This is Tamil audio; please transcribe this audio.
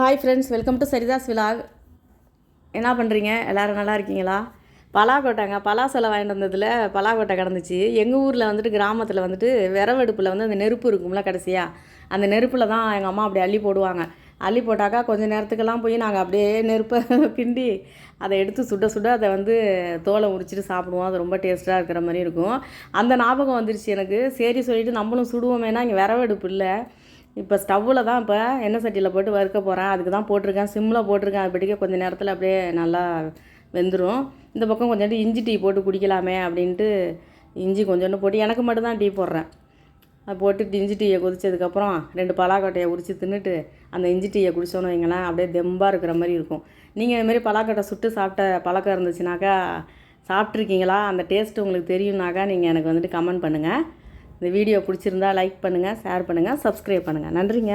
Hi friends, welcome to Saritha's vlog. என்ன பண்ணுறீங்க? எல்லோரும் நல்லா இருக்கீங்களா? பலாக்கொட்டைங்க, பலாசொலை வாங்கிட்டு வந்ததில் பலாக்கொட்டை கிடந்துச்சு. எங்கள் ஊரில் வந்துட்டு கிராமத்தில் வந்துட்டு விறவடுப்பில் வந்து அந்த நெருப்பு இருக்கும்ல, கடைசியாக அந்த நெருப்பில் தான் எங்கள் அம்மா அப்படி அள்ளி போடுவாங்க. அள்ளி போட்டாக்கா கொஞ்சம் நேரத்துக்கெல்லாம் போய் நாங்கள் அப்படியே நெருப்பை கிண்டி அதை எடுத்து சுட சுட அதை வந்து தோலை உரிச்சிட்டு சாப்பிடுவோம். அது ரொம்ப டேஸ்ட்டாக இருக்கிற மாதிரி இருக்கும். அந்த ஞாபகம் வந்துருச்சு எனக்கு. சரி சொல்லிவிட்டு நம்மளும் சுடுவோமேனா இங்கே விறவடுப்பு இல்லை. இப்போ ஸ்டவ்வில் தான் இப்போ எண்ணெய் சட்டியில் போட்டு வறுக்க போகிறேன். அதுக்கு தான் போட்டிருக்கேன், சிம்மில் போட்டிருக்கேன். அது படிக்க கொஞ்சம் நேரத்தில் அப்படியே நல்லா வெந்துடும். இந்த பக்கம் கொஞ்சோண்டு இஞ்சி டீ போட்டு குடிக்கலாமே அப்படின்ட்டு இஞ்சி கொஞ்சோண்டு போட்டு எனக்கு மட்டும்தான் டீ போடுறேன். அது போட்டு இஞ்சி டீயை கொதிச்சதுக்கப்புறம் 2 பலாக்கொட்டையை உரித்து தின்னுட்டு அந்த இஞ்சி டீயை குடித்தோன்னு வைங்களேன், அப்படியே தெம்பாக இருக்கிற மாதிரி இருக்கும். நீங்கள் இதுமாரி பலாக்கொட்டை சுட்டு சாப்பிட்ட பழக்கம் இருந்துச்சுனாக்கா சாப்பிட்ருக்கீங்களா? அந்த டேஸ்ட்டு உங்களுக்கு தெரியும்னாக்கா நீங்கள் எனக்கு வந்துட்டு கமெண்ட் பண்ணுங்கள். இந்த வீடியோ பிடிச்சிருந்தா லைக் பண்ணுங்கள், ஷேர் பண்ணுங்கள், சப்ஸ்கிரைப் பண்ணுங்கள். நன்றிங்க.